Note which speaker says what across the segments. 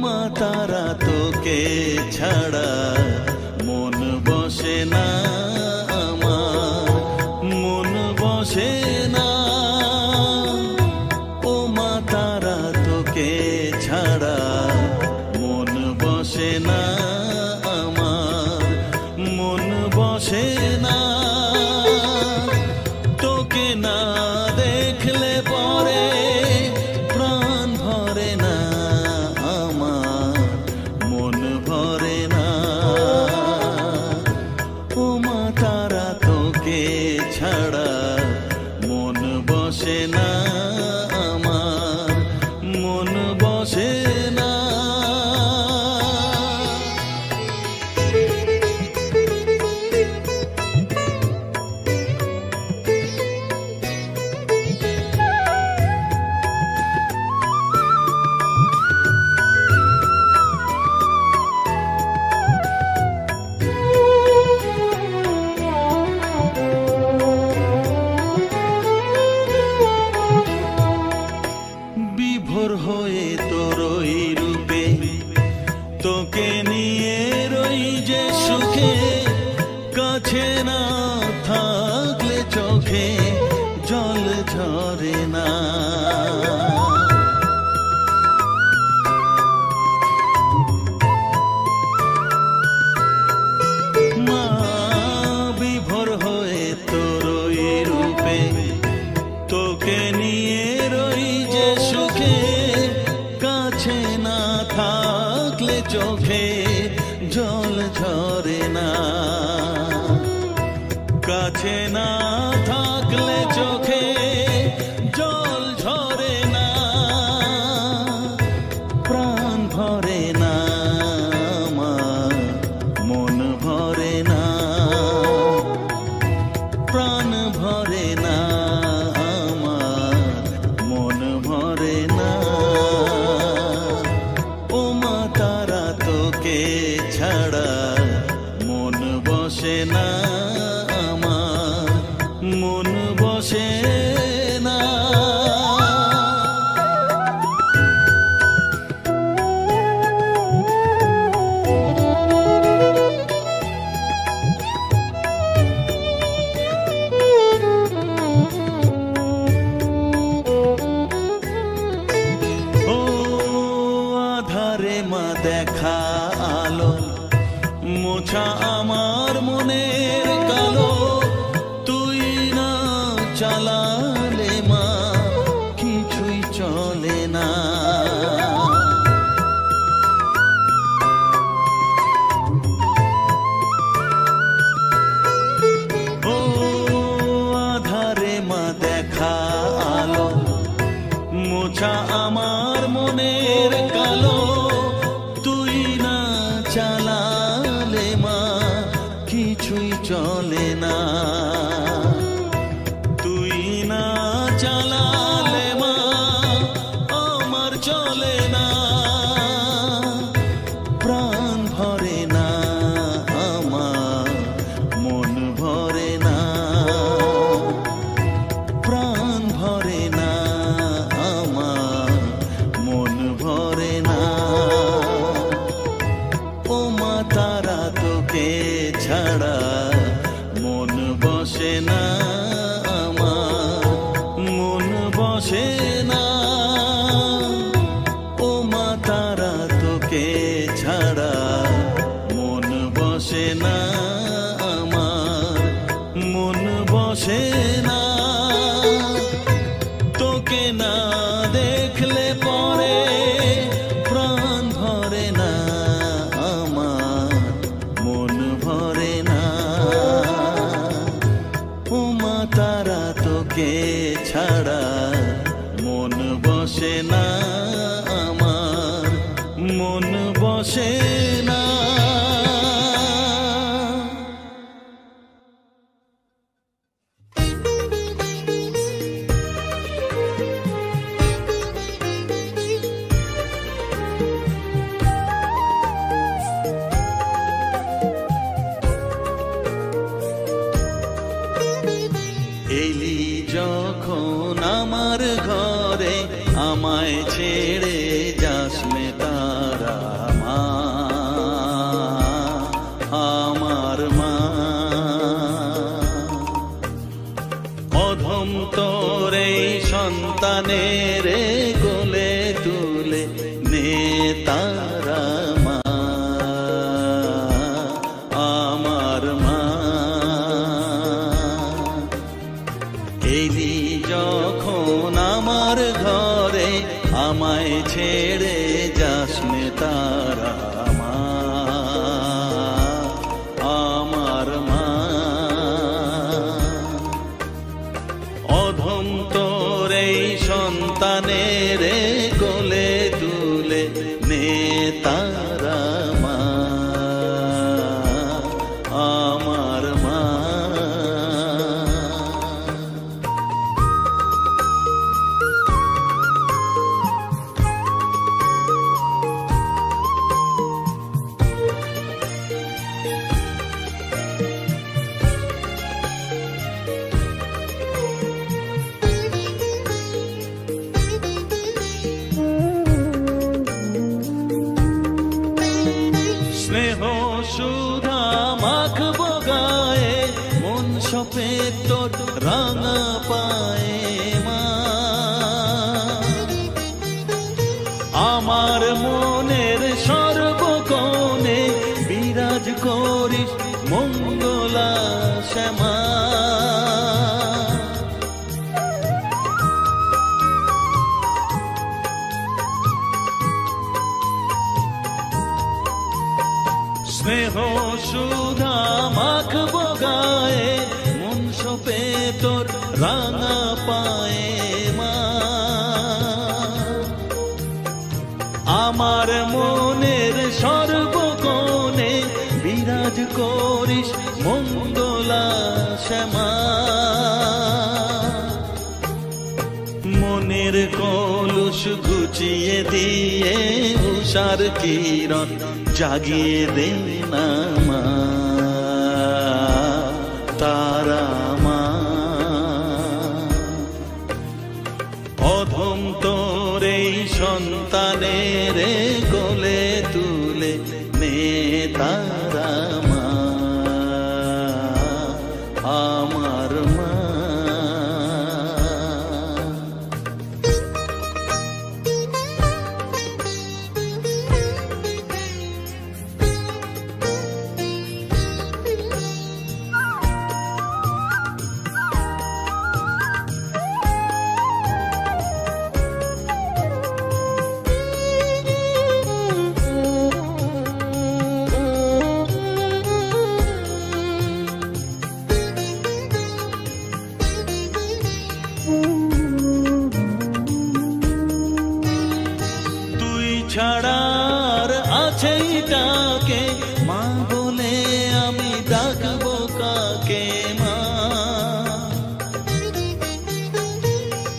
Speaker 1: মা তারা তোকে ছাড়া মন বসে না আমার, মন বসে না। ও মা তারা তোকে ছাড়া মন বসে না আমার, মন বসে না। তোকে না দেখলে পরে প্রাণ ভরে না আমার, মন ভরে না। ও মা তারা তোকে ছাড়া মন বসে না আমার, মন বসে না। বিভোর হয়ে তোর ওই রূপে তোকে নিয়ে রই যে সুখে, কাছে না থাকলে চোখে জল ঝরে না। মা বিভোর হয়ে তোর ওই রূপে তোকে নিয়ে রই যে সুখে, কাছে না থাকলে চোখে জল ঝরে না। কাছে না থাকলে চোখে জল ঝরে না, প্রাণ ভরে না আমার, মন ভরে না, প্রাণ ভরে না আমার, মন ভরে না। ও মা তারা তোকে ছাড়া মন বসে না আমার, মন বসে না। ও আধারে মা দেখা আলো, মোছা আমার মনের কালো, তুই না চালালে মা কিছুই চলে না। ও আধারে মা দেখা আলো, মোছা আমার মনের কালো, তুই না চালালে মা কিছুই চলে না। তুই না চালালে মা আমার চলে না, প্রাণ ভরে না আমার, মন ভরে না, প্রাণ ভরে না আমার, মন ভরে না। ও মা তারা তোকে ছাড়া মন বসে না আমার, মন বসে না। ও মা তারা তোকে ছাড়া মন বসে না আমার, মন বসে না। তোকে না দেখলে পরে প্রাণ ভরে না আমার, মন ভরে না। ও মা তারা তোকে ছাড়া মন বসে না আমার, মন বসে না। এলি যখন আমার ঘরে, আমায় ছেড়ে যাস মে তারা, সন্তানের কোলে তুলে নে তারা মা, আমার মা। এলি যখন আমার ঘরে আমায় ছেড়ে যাস নে তারা মা, আমার মা। অধম তোর এই সন্তানের কোলে তুলে নে তারা মা, আমার মা। স্নেহ সুধা মাখবো গায়ে, মন সপে তোর রাঙা পায়ে মা। আমার মনের সর্বকোণে বিরাজ করিস মঙ্গলা শ্যামা। স্নেহ সুধা মাখবো গায়ে, মন সপে তোর রাঙা পায়ে মা। আমার মনের সর্বকোণে বিরাজ করিস মঙ্গলা শ্যামা। মনের কলুষ ঘুচিয়ে দিয়ে উষার কিরণ জাগিয়ে দে না মা, তারা মা। অধম তোর এই সন্তানের কোলে তুলে নে তারা মা, আমার মা। ছাড়ার আছে ডাকে মা বলে আমি ডাকবো কাকে মা।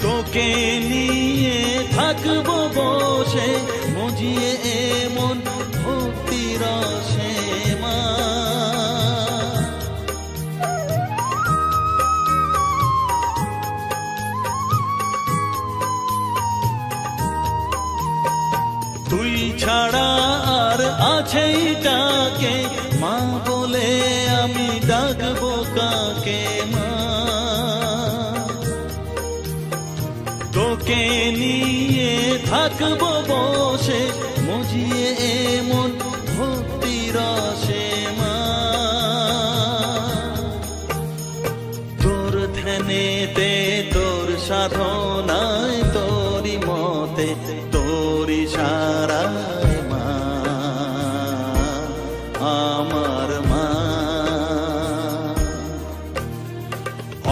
Speaker 1: তোকে নিয়ে থাকবো বসে মজিয়ে এমন ভক্তি রসে মা। তুই ছাড়া আর আছে ডাকে মা বলে আমি ডাকবো কাকে মা। তোকে নিয়ে থাকবো বসে মজিয়ে এমন ভক্তি রসে মা। তোর ধ্যানেতে তোর সাধনায় তোরি মতে তোরি সারায় মা, আমার মা।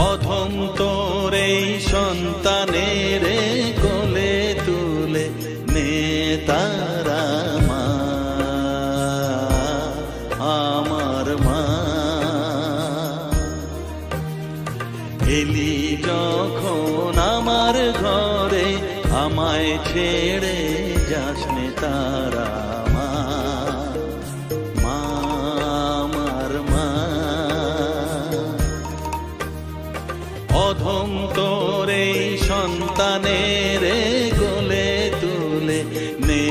Speaker 1: অধম তোর এই সন্তানের কোলে তুলে নে তারা মা, আমার মা। এলি যখন আমার ঘরে আমায় ছেড়ে যাস নে তারা মা, মা, আমার মা। অধম তোর এই সন্তানের কোলে তুলে নে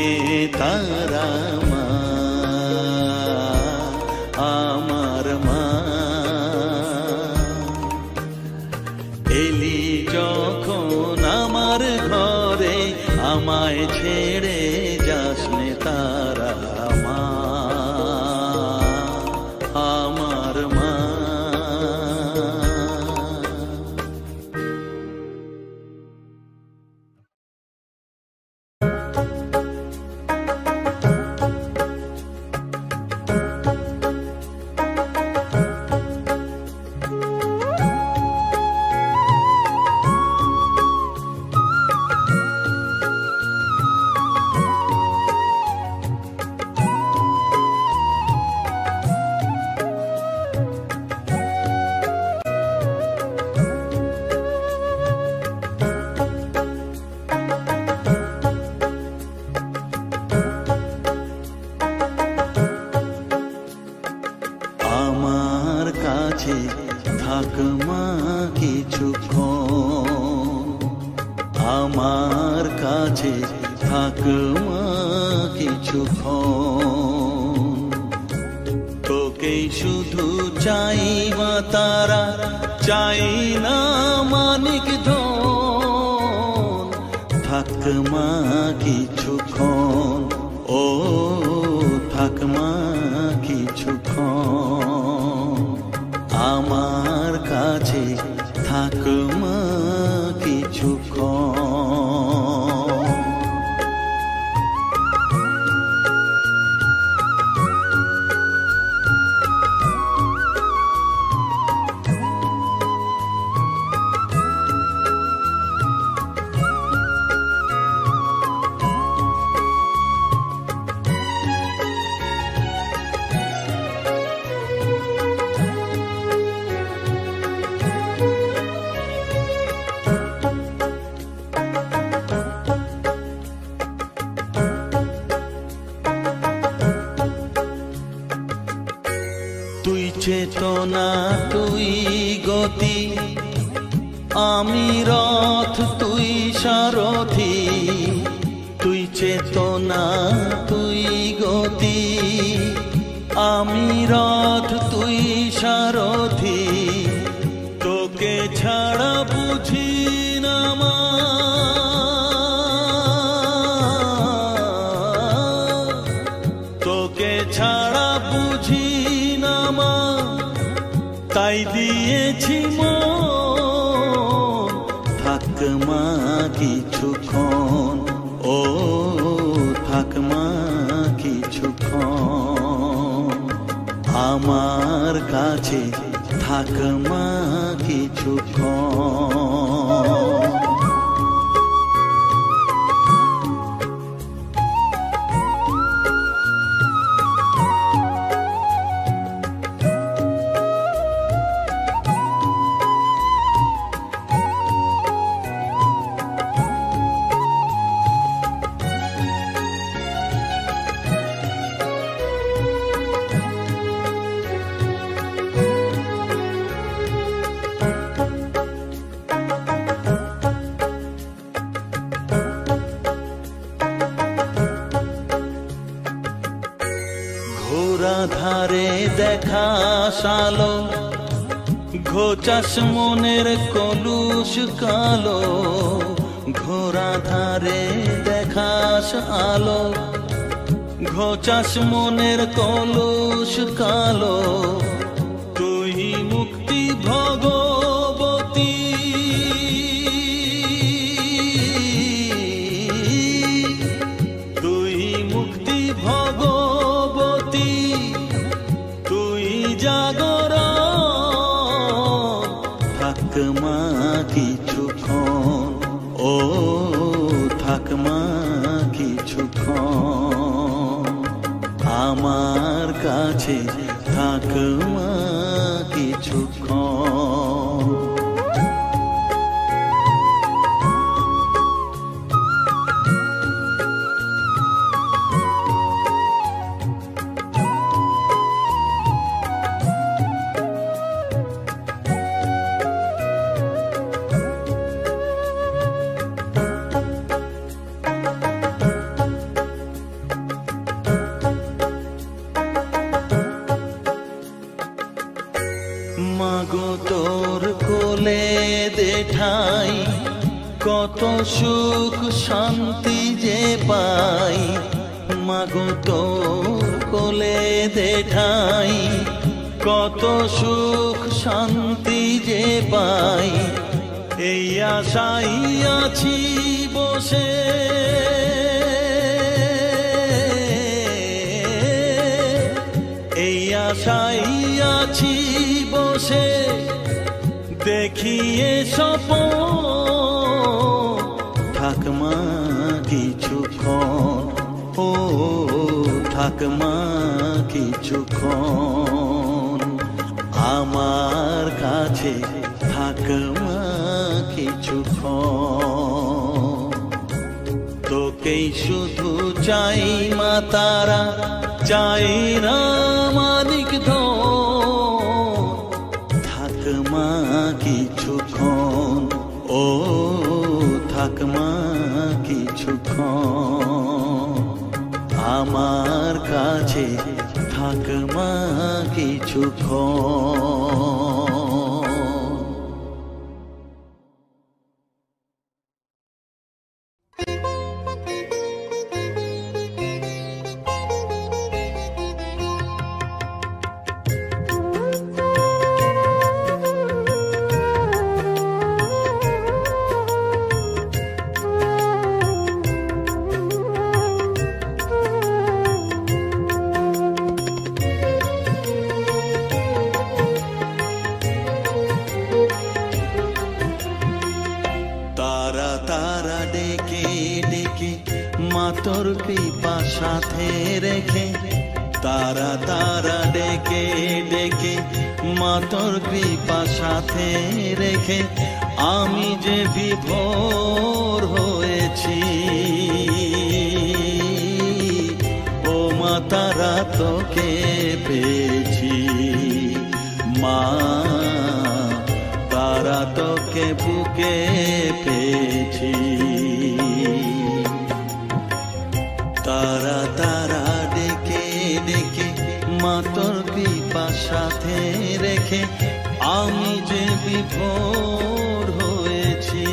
Speaker 1: তারা মা, আমার মা। এলি যখন আমার ছেড়ে যাস নে তারা মা, আমার মা। আমার কাছে থাক মা কিছুক্ষণ, আমার কাছে থাক মা কিছুক্ষণ। তোকেই শুধু চাই মা তারা, চাই না মানিক ধন। থাক মা কিছুক্ষণ, ও থাক মা কিছুক্ষণ। আমার কাছে থাক মা কিছুক্ষণ। তুই চেতনা, তুই গতি, আমি রথ, তুই সারথি। তুই চেতনা, তুই গতি, আমি রথ, তুই সারথি। তোকে ছাড়া বুঝি না মা, তোকে ছাড়া বুঝি না মা। তাই দিয়েছি মন, থাক মা কিছুক্ষণ, ও থাক মা কিছুক্ষণ। আমার কাছে থাক মা কিছুক্ষণ। ঘোরা ধারে দেখা সালো, ঘোচাস মনের কলুষ কালো। ঘোরা ধারে দেখাস আলো, ঘোচাস মনের কলুষ কালো। তুই মুক্তি ভগবতী, তুই মুক্তি ভগবতী। তুই জাগরণ, থাক মা কিছুক্ষণ, ও থাক মা কিছুক্ষণ। আমার কাছে থাক মা কিছুক্ষণ। মাগো তোর কোলে দে ঠাই, কত সুখ শান্তি যে পাই, মাগো তোর কোলে দে ঠাই, কত সুখ শান্তি যে পাই, এই আশাই আছি বসে। এই আশাই আছি বসে, দেখিয়ে স্বপন থাকমা কিছুক্ষণ, ও থাকমা কিছুক্ষণ, আমার কাছে থাকমা কিছুক্ষণ। তোকেই শুধু চাই মা তারা, চাই না মানিক ধন, থাকমা কিছুক্ষণ, ও থাকমা কিছুক্ষণ, আমার কাছে থাকমা কিছুক্ষণ। তোর কৃপা সাথে রেখে, তারা তারা ডেকে ডেকে, মা তোর কৃপা সাথে রেখে, আমি যে বিভোর হয়েছি, ও মা তারা তোকে পেয়েছি, মা তারা তোকে বুকে পেয়েছি। তারা তারা ডেকে ডেকে, মা তোর কৃপা সাথে রেখে, আমি যে বিভোর হয়েছি,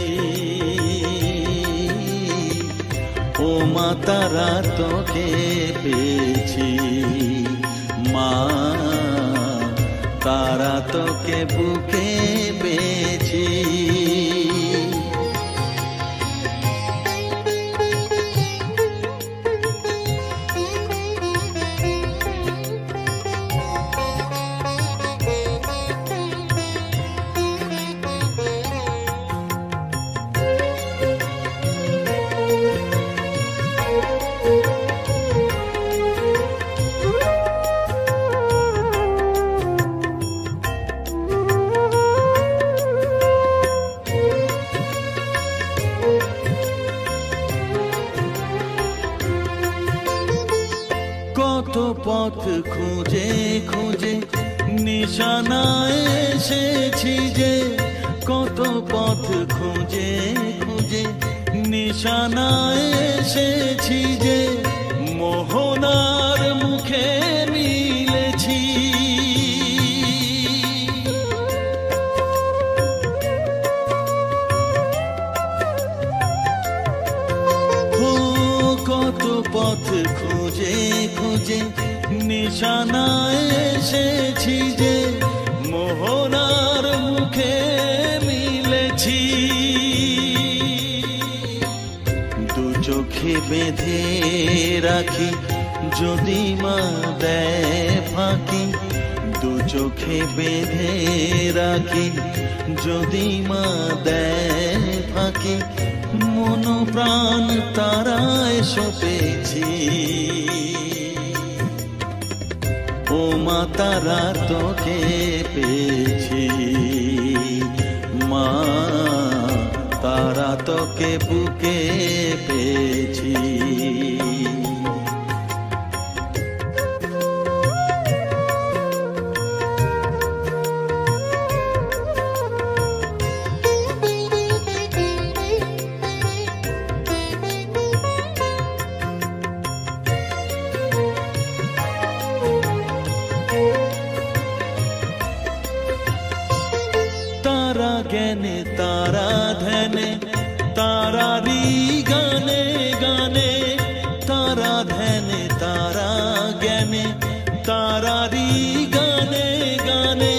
Speaker 1: ও মা তারা তোকে পেয়েছি, মা তারা তোকে বুকে পেয়েছি। কত পথ খুঁজে খুঁজে নিশানায় এসেছি যে, কত পথ খুঁজে খুঁজে নিশানায় এসেছি যে, মোহনার মুখে মিলেছি। কত পথ খুঁজে খুঁজে নিশানায় এসেছি যে, মোহনার মুখে মিলেছি। দু চোখে বেঁধে রাখি যদি মা দেয় ফাঁকি, দু চোখে বেঁধে রাখি যদি মা দেয় ফাঁকি, মন প্রাণ তারায় সপেছি, ও মা তারা তোকে পেয়েছি, মা তারা তোকে বুকে পেয়েছি। তারা জ্ঞানে তারা ধ্যানে, তারারি গানে গানে, তারা ধ্যানে তারা জ্ঞানে তারারি গানে গানে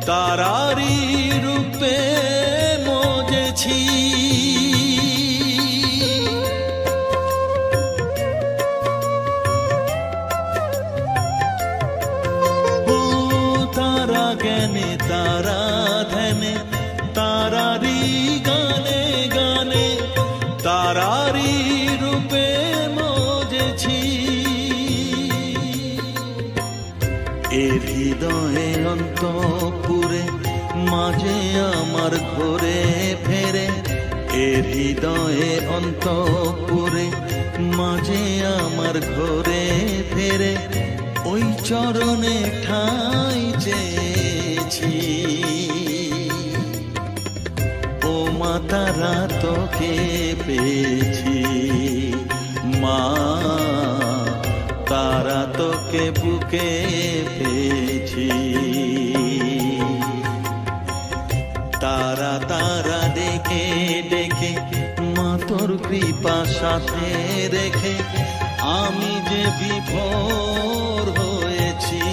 Speaker 1: তারারি রূপে মজেছি। ও তারা জ্ঞানে তারা ধ্যানে তারারি গানে গানে তারারি রূপে মজেছি। এর হৃদয়ে অন্তঃপুরে মাঝে আমার ঘরে ফেরে, এর হৃদয়ে অন্তঃপুরে মাঝে আমার ঘরে ফেরে, ওই চরণে ঠাঁই চেয়েছি। ও মা তারা তোকে পেয়েছি, মা তারা তোকে বুকে পেয়েছি। তারা তারা ডেকে ডেকে মা তোর কৃপা সাথে রেখে আমি যে বিভোর হয়েছি।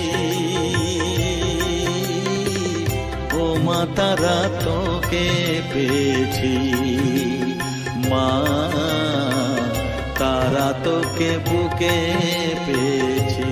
Speaker 1: ও মা তারা তোকে পেয়েছি, মা তারা তোকে বুকে পেয়েছি।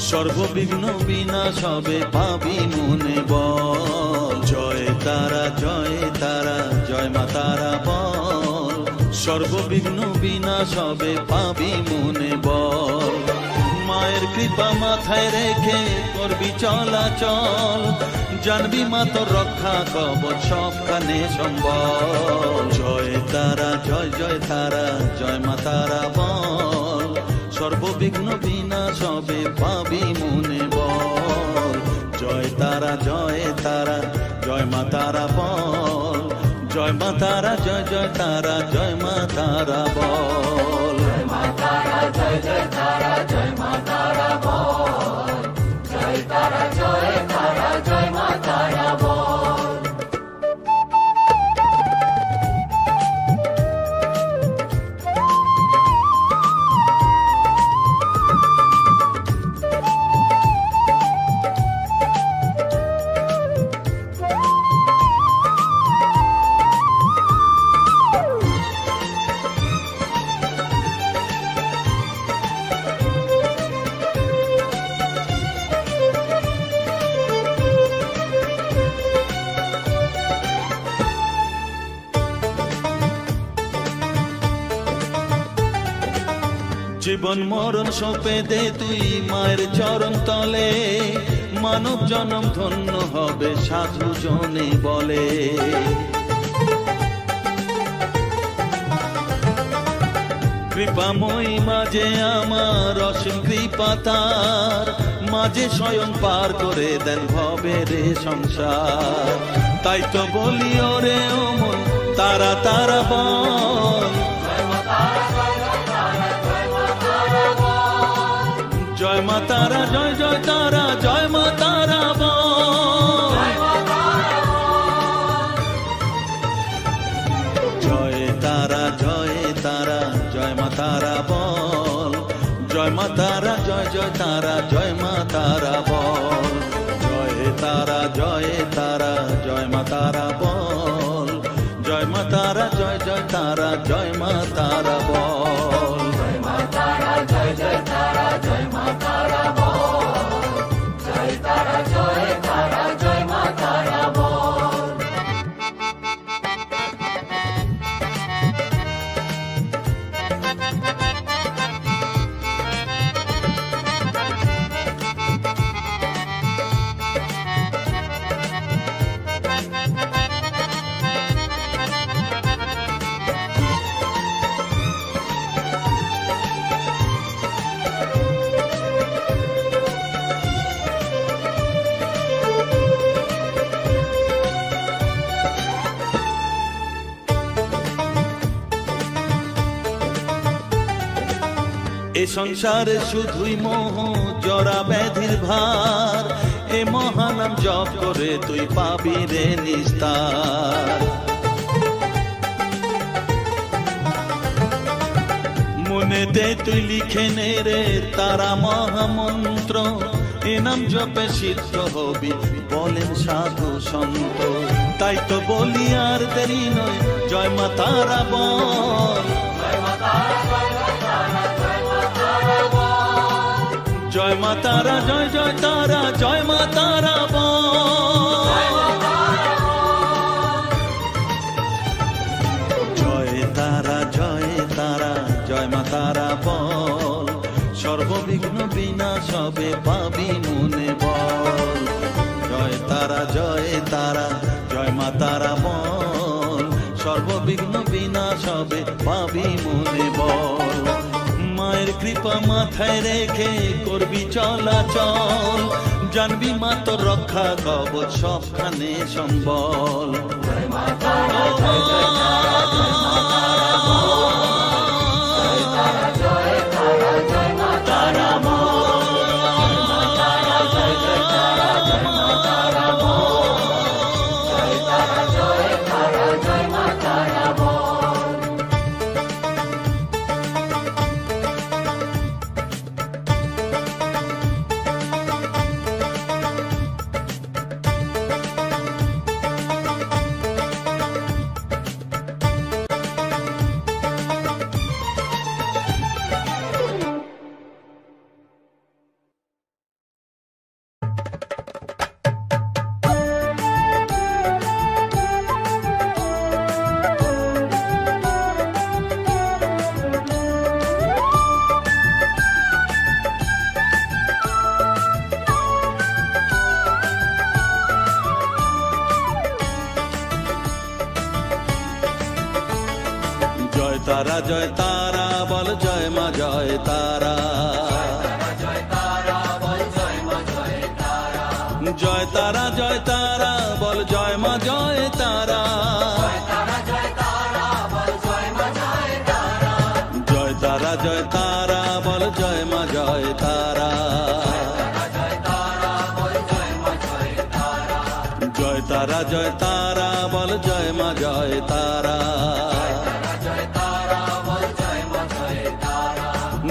Speaker 1: সর্ববিঘ্ন বিনাশ হবে পাবি মনে বল। জয় তারা জয় মা তারা বল। সর্ববিঘ্ন বিনাশ হবে পাবি মনে বল। মায়ের কৃপা মাথায় রেখে করবি চলাচল, জানবি মা তোর রক্ষা কবচ সবখানে সম্বল। জয় তারা জয় মা তারা বল। সর্ববিঘ্ন বিনাশ হবে পাবি মনে বল। জয় তারা জয় মা তারা বল। জয় মা তারা জয় মা তারা বল। জয় মা তারা জয় মা তারা বল। জয় তারা জয় মা তারা বল। জীবন মরণ সঁপে দে তুই মায়ের চরণ তলে, মানব জনম ধন্য হবে সাধু জনে বলে। কৃপাময়ী মাঝে আমার অসীম কৃপা তার, মাঝে স্বয়ং পার করে দেন ভবের সংসার। তাই তো বলি ওরে ও মন তারা তারা বল। জয় মা তারা জয় তারা জয় মা তারা বল। জয় তারা জয় মা তারা বল। জয় মা তারা জয় তারা জয় মা তারা বল। জয় তারা জয় মা তারা বল। জয় মা তারা জয় তারা জয় মা তারা বল। জয় মা তারা জয় তারা জয় মা তারা বল। এ সংসারে শুধুই মোহ জরা ব্যাধির ভার, এ মহানাম জপ করে তুই পাবি রে নিস্তার। মনেতে তুই লিখে নে রে তারা মহামন্ত্র, এ নাম জপে সিদ্ধ হবি বলেন সাধু সন্ত। তাই তো বলি আর দেরি নয়, জয় মা তারা বল, জয় মা তারা, জয় জয় তারা, জয় মা তারা বল, জয় তারা, জয় তারা, জয় মা তারা বল, সর্ববিঘ্ন বিনাশ হবে পাবি মনে বল। জয় তারা, জয় তারা, জয় মা তারা বল, সর্ববিঘ্ন বিনাশ হবে পাবি মনে বল। মায়ের কৃপা মাথায় রেখে করবি চলাচল, জানবি মা তোর রক্ষা কবচ সবখানে সম্বল। জয় মা তারা, জয় জয় তারা, জয় মা তারা বল, জয় তারা, জয় তারা, জয় মা তারা বল, জয় মা তারা, জয় জয় তারা, জয় মা তারা বল, জয় তারা, জয় তারা, জয় মা তারা বল। তারা, জয় তারা বল, জয় মা জয় তারা, জয় তারা, জয় তারা বল, জয় মা জয় তারা, জয় তারা, জয় তারা বল, জয় মা জয় তারা, জয় তারা, জয় তারা বল, জয় মা জয় তারা,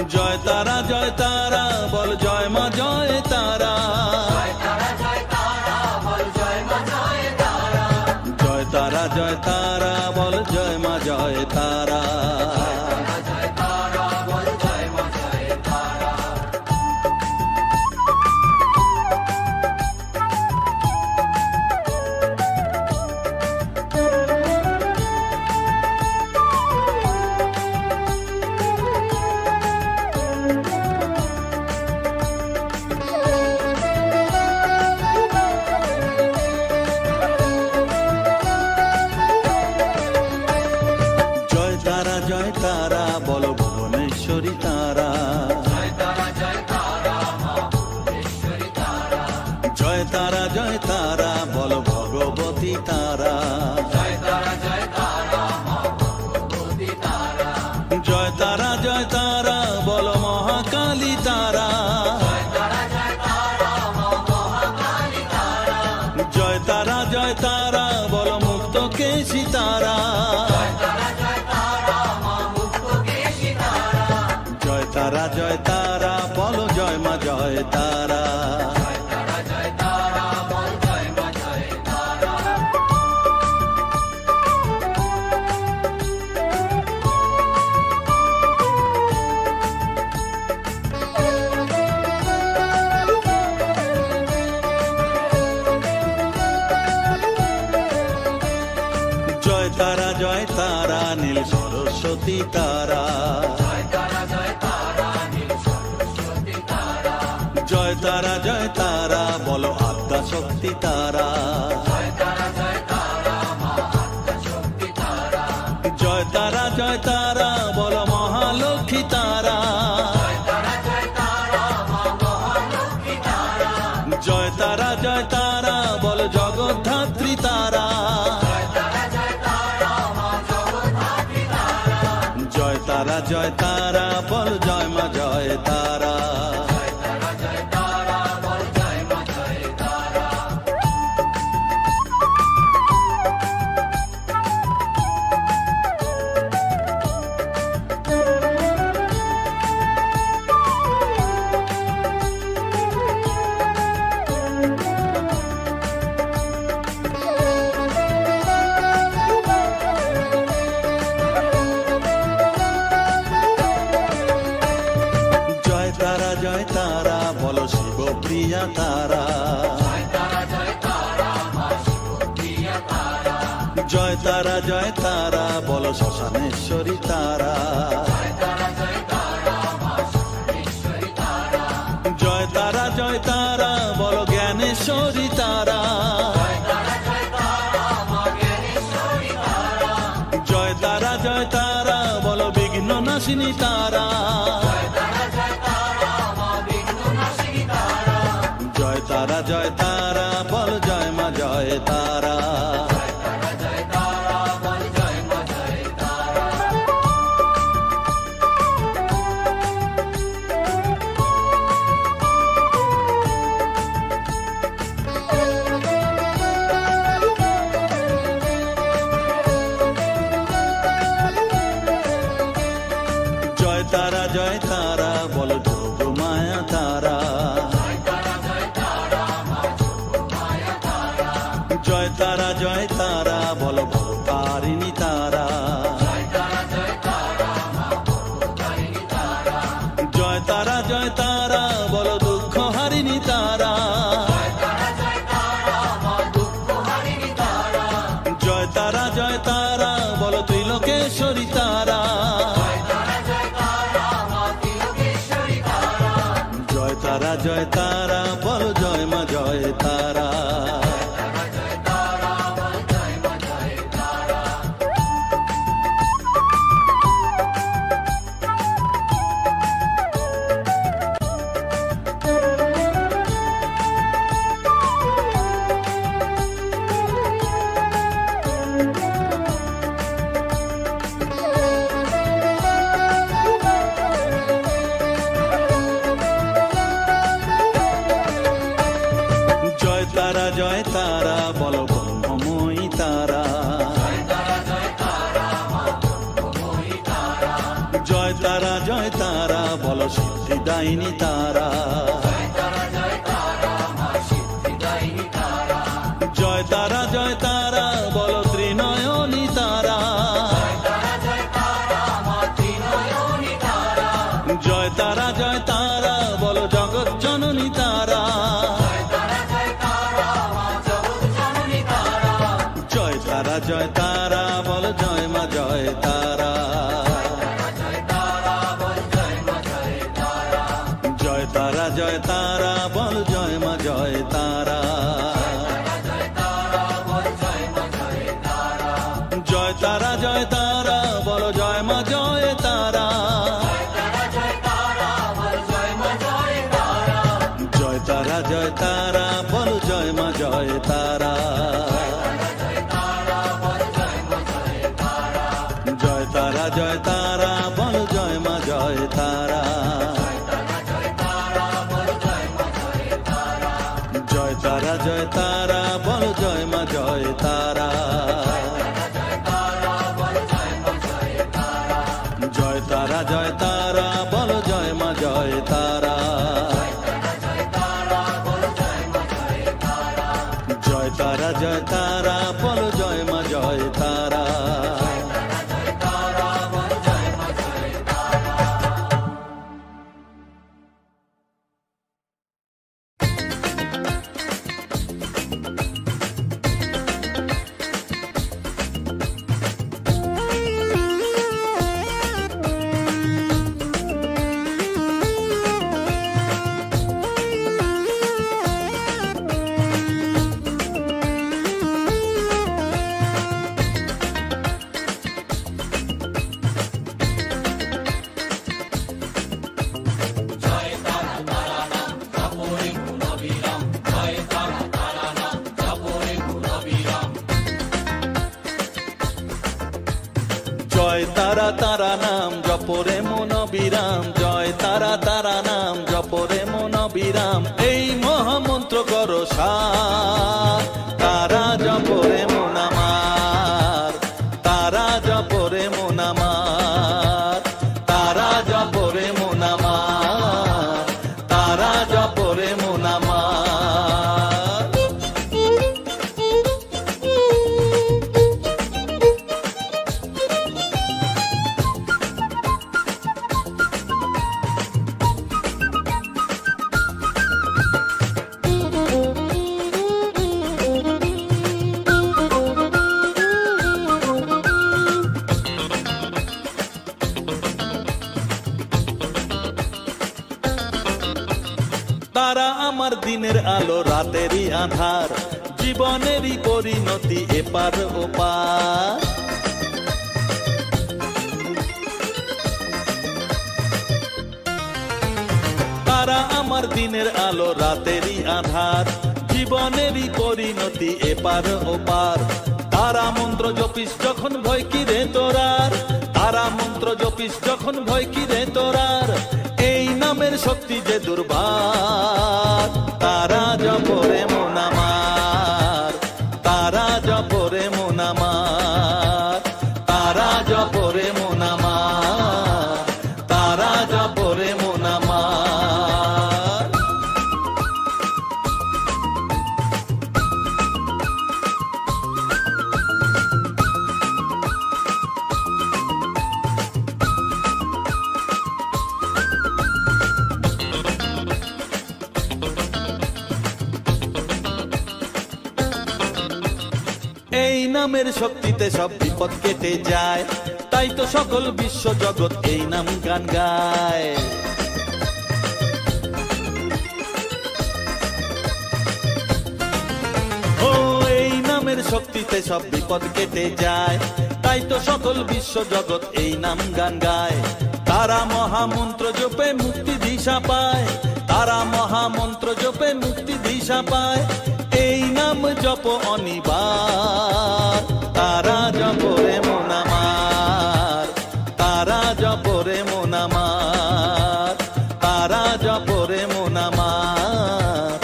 Speaker 1: জয় তারা, জয় তারা বল, জয় মা জয় তারা, জয় তারা, জয় তারা বল, জয় মা জয় তারা। জয় তারা বল, ভুবনেশ্বরী তারা, জয় তারা, জয় তারা বল, ভগবতী তারা, জয় তারা, জয় তারা, জয় তারা বল, মহাকালী তারা, জয় তারা, জয় তারা বল, মুক্ত কেশী তারা, জয় তারা, জয় তারা বল, জয় মা জয় তারা। জয় তারা, জয় তারা নীল সরস্বতী তারা, জয় তারা, জয় তারা বল, আদ্যা শক্তি তারা, জয় তারা, জয় তারা বল, মহালক্ষ্মী তারা, জয় তারা, জয় তারা বল, জগদ্ধাত্রী তারা, জয় তারা, জয় তারা বল, জয় মা জয় প্রিয়া তারা, জয় তারা জয় তারা বলো শ্মশানেশ্বরী তারা, জয় তারা জয় তারা বলো জ্ঞানেশ্বরী তারা, জয় তারা জয় তারা বলো বিঘ্ন নাশিনী তারা, জয় তারা জয় তারা বল জয় মা জয় তারা। জয় তারা জয় তারা বলো যোগ মায়া তারা, জয় তারা জয় তারা বলো ভবতারিণী তারা, জয় তারা জয় তারা বলো দুঃখ হারিণী তারা, জয় তারা জয় তারা বলো ত্রিলোকেশ্বরী তারা, জয় তারা জয় তারা বলো জয় মা জয় তারা। জয় তারা জয় তারা বলো ব্রহ্মময়ী তারা, জয় তারা জয় তারা বলো সিদ্ধিদায়িনী তারা, জয় তারা জয় তারা বলো ত্রিনয়নী তারা, জয় তারা জয় তারা বলো জগৎ জননী তারা, জয় তারা জয় তারা বলো জয় মা জয় তারা, জয় তারা জয় তারা বলো জয় মা জয় তারা, জয় তারা জয় তারা বলো জয় মা জয় তারা, জয় তারা জয় তারা বলো জয় মা জয় তারা, জয় তারা জয় তারা বলো জয় মা জয় তারা, জয় তারা জয় তারা বলো জয় মা জয় তারা, জয় তারা জয় তারা বলো জয় মা জয় তারা, জয় তারা জয় তারা বলো জয় মা জয় তারা। জয় তারা তারা নাম জপরে মন বিরাম, জয় তারা তারা নাম জপরে মন বিরাম, এই মহামন্ত্র করো সার, তারা জপরে মন আমার, তারা জপরে মন আমার, তারা জপরে মন আমার, তারা জপরে মন আমার। আমার দিনের আলো রাতেরই আধার, জীবনেরই পরিণতি এপার ওপার। তারা আমার দিনের আলো রাতেরই আধার, জীবনেরই পরিণতি এপার ওপার। তারা মন্ত্র জপিস যখন ভয় কি রে তোরার, তারা মন্ত্র জপিস যখন ভয় কি রে তোরার, এই নামের শক্তি যে দুর্বার। তারা জপরে মন আমার, তারা জপরে মন আমার, তারা জপরে মন আমার, তারা জপরে মন আমার। এই নামের শক্তিতে সব বিপদ কেটে যায়, তাই তো সকল বিশ্ব জগৎ এই নাম গান গায়। ও এই নামের শক্তিতে সব বিপদ কেটে যায়, তাই তো সকল বিশ্ব জগৎ এই নাম গান গায়। তারা মহামন্ত্র জপে মুক্তি দিশা পায়, তারা মহামন্ত্র জপে মুক্তি দিশা পায়, এই নাম জপ অনিবার। তারা জপরে মন আমার, তারা জপরে মন আমার, তারা জপরে মন আমার,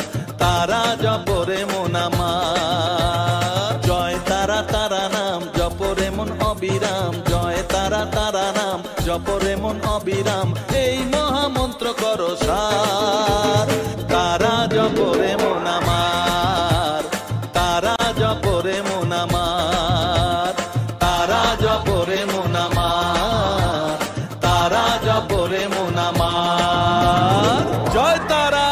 Speaker 1: তারা জপরে মন আমার। জয় তারা তারা নাম জপরে মন অবিরাম, জয় তারা তারা নাম জপরে মন অবিরাম, এই মহামন্ত্র করো সার। তারা জপরে মন আমার, তারা জপরে মন আমার, তারা জপরে মন আমার, তারা জপরে মন আমার। জয় তারা।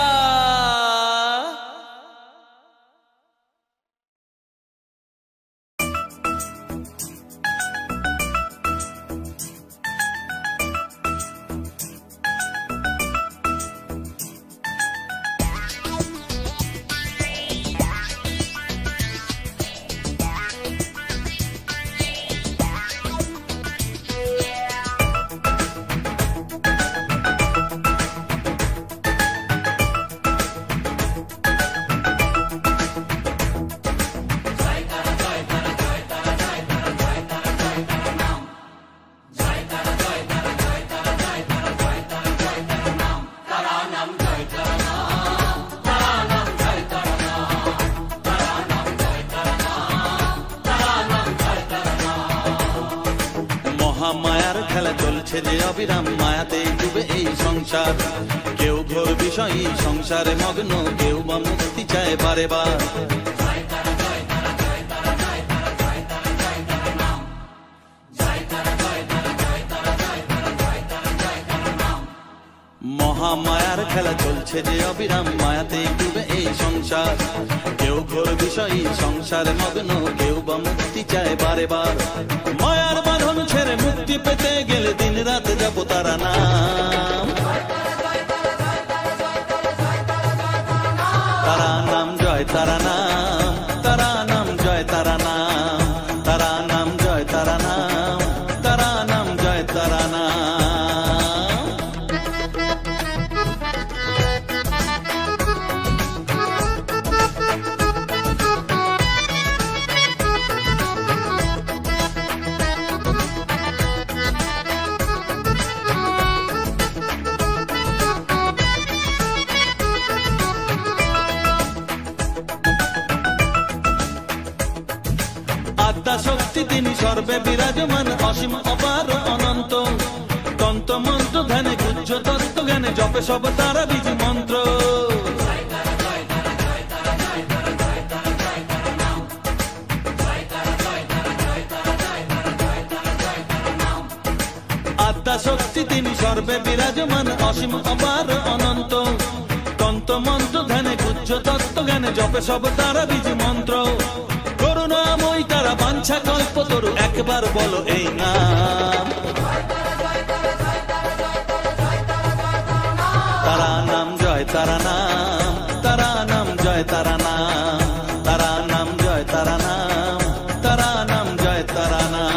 Speaker 1: মায়ার খেলা চলছে যে অবিরাম, মায়াতে ডুবে এই সংসার। কেউ ঘোর বিষয়ী সংসারে মগ্ন, কেউ বা মুক্তি চায় বারে বার। মহামায়ার খেলা চলছে যে অবিরাম, মায়াতে ডুবে এই সংসার। কেউ ঘোর বিষয়ী সংসারে মগ্ন, কেউ বা মুক্তি চায় বারে বার। মায়ার বাঁধন ছেড়ে মুক্তি পেতে গেলে দিন রাত জপ তারা নাম, তারা নাম জয় তারা নাম, তারা নাম জয় তারা নাম, তারা নাম জয় তারা নাম, তারা নাম জয় তারা নাম। আদ্যা শক্তি তিনি সর্বে বিরাজমান, অসীম অপার অনন্ত। তন্ত্র মন্ত্র ধ্যানে গুজ্জ তত্ত্ব জ্ঞানে জপে সব তারা বীজ মন্ত্র। আদ্যা শক্তি তিনি সর্বে বিরাজমান, অসীম অপার অনন্ত। তন্ত্র মন্ত্র ধ্যানে গুজ্জ তত্ত্ব জ্ঞানে জপে সব তারা বীজ মন্ত্র। করুণাময়ী তারা বাঞ্ছা কল্পতরু, একবার বলো এই নাম। তারা নাম জয় তারা নাম, তারা জয় তারা নাম, তারা নাম জয় তারা নাম, তারা নাম জয় তারা নাম।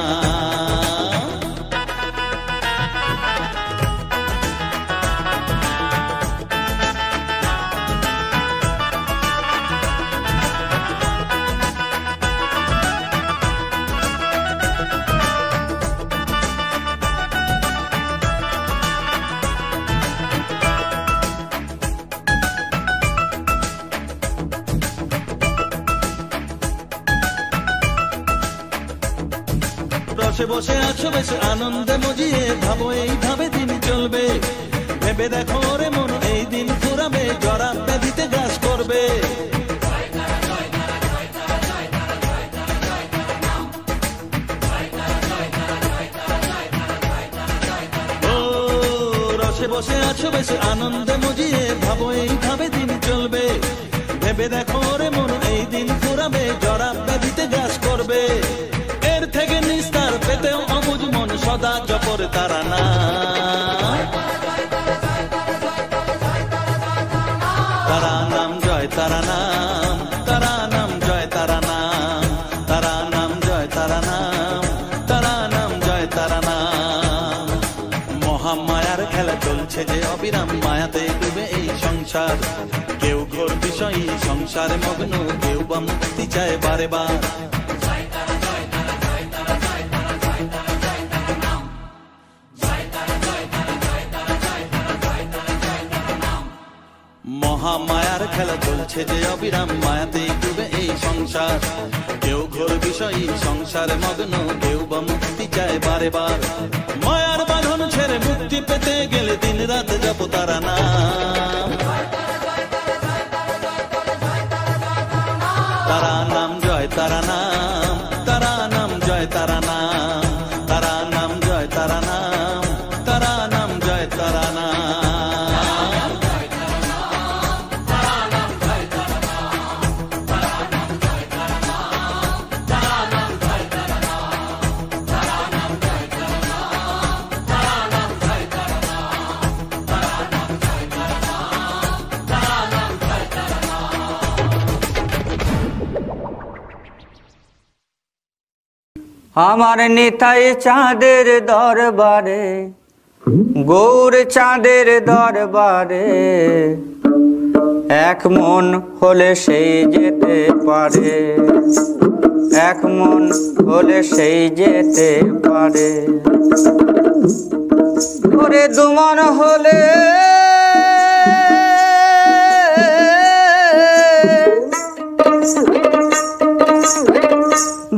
Speaker 1: রসে বসে আছো বেশ আনন্দে মজিয়ে, ভাবো এইভাবে দিন চলবে, ভেবে দেখো রে মন এই দিন ফুরাবে, জরা ব্যাধিতে গ্রাস করবে। ও রসে বসে আছো বেশ আনন্দে মজিয়ে, ভাবো এইভাবে দিন চলবে, ভেবে দেখো রে মন এই দিন ফুরাবে, জরা ব্যাধিতে গ্রাস করবে। এর থেকে নিস্তার পেতেও অবুঝ মন সদা জপর তারা নাম, তারা নাম জয় তারা নাম, তারা নাম জয় তারা নাম, তারা নাম জয় তারা নাম, তারা নাম জয় তারা নাম। মহামায়ার খেলা চলছে যে অবিরাম, মায়াতে ডুবে এই সংসার, কেউ ঘোর বিষয়ী সংসারে মগ্ন, কেউ বা মুক্তি চায় বারে বার। মহামায়ার খেলা চলছে যে অবিরাম, মায়াতে ডুবে এই সংসার, কেউ ঘোর বিষয়ী সংসারে মগ্ন, কেউ বা মুক্তি চায় বারে বার। মায়ার বাঁধন ছেড়ে মুক্তি পেতে গেলে দিন রাত জপ তারা নাম, তারা নাম জয় তারা নাম, তারা নাম জয় তারা নাম, তারা নাম জয় তারা নাম, তারা নাম জয় তারা নাম।
Speaker 2: আমার নিতাই চাঁদের দরবারে, গৌর চাঁদের দরবারে, এক মন হলে সেই যেতে পারে, এক মন হলে সেই যেতে পারে। ওরে দুমন হলে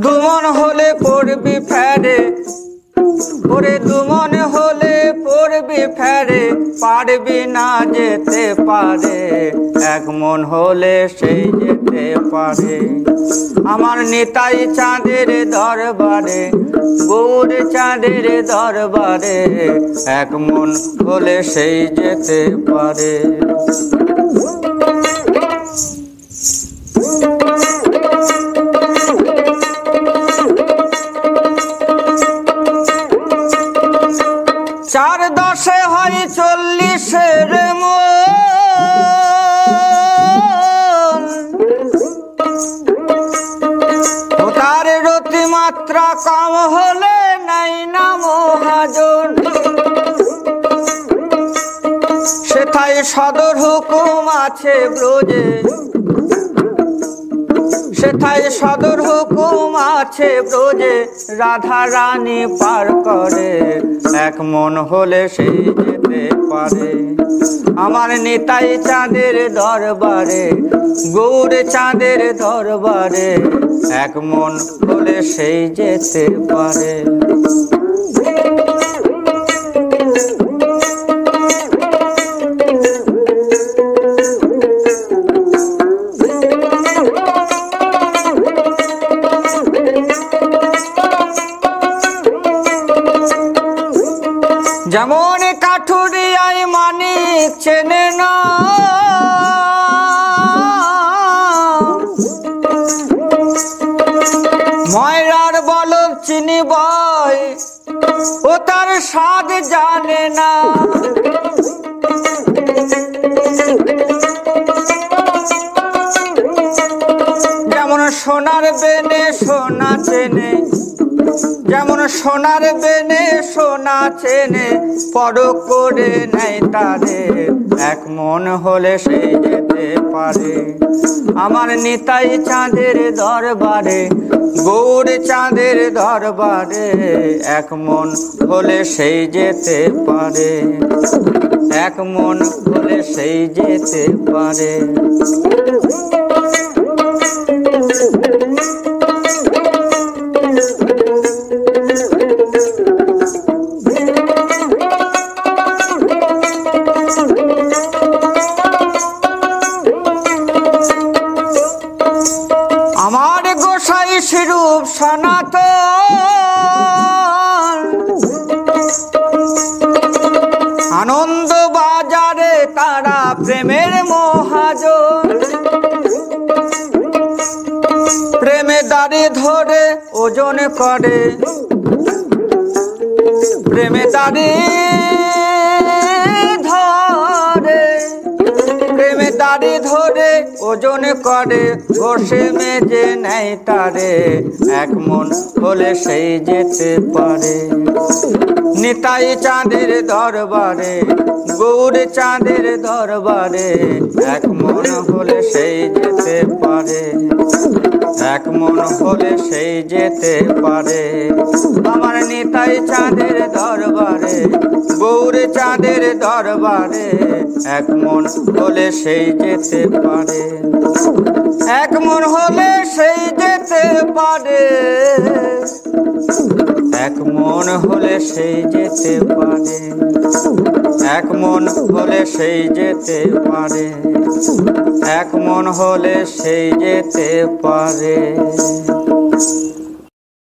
Speaker 2: দুমন হলে পড়বি ফেরে, ওরে দুমন হলে পড়বি ফেরে, পারবি না যেতে পারে, এক মন হলে সেই যেতে পারে। আমার নিতাই চাঁদের দরবারে, গৌর চাঁদের দরবারে, এক মন হলে সেই যেতে পারে। চার দশে হয় 40 মন, তার রতি মাত্রা কম হলে নাই না মহাজন, সেথায় সদর হুকুম আছে ব্রজে, সেথায় সদর হুকুম আছে ব্রজে, রাধা রানী পার করে, এক মন হলে সেই যেতে পারে। আমার নিতাই চাঁদের দরবারে, গৌর চাঁদের দরবারে, এক মন হলে সেই যেতে পারে। যেমন কাঠুরিয়ায় মানিক চেনে না, ময়রার বলদ চিনি বয়, ও তার স্বাদ জানে না। সোনার বেনে সোনা চেনে, যেমন সোনার বেনে সোনা চেনে, পরখ করে নেয় তারে, এক মন হলে সেই যেতে পারে। আমার নিতাই চাঁদের দরবারে, গৌর চাঁদের দরবারে, এক মন হলে সেই যেতে পারে, এক মন হলে সেই যেতে পারে। আমার গোসাই স্বরূপ সনাতন, আনন্দ বাজারে তারা প্রেমের মহাজন, প্রেমে দাড়ি ধরে ওজন করে, প্রেমে দাড়ি ধরে, প্রেমে দাড়ি ধরে ওজন করে, বসে মেজে নেয় তারে, এক মন হলে সেই যেতে পারে। নিতাই চাঁদের দরবারে, গৌর চাঁদের দরবারে, এক মন হলে সেই যেতে পারে, এক মন হলে সেই যেতে পারে। আমার নিতাই চাঁদের দরবারে, গৌর চাঁদের দরবারে, এক মন হলে সেই যেতে পারে, এক মন হলে সেই যেতে পারে, এক মন হলে সেই যেতে পারে, এক মন হলে সেই যেতে পারে, এক মন হলে সেই যেতে পারে।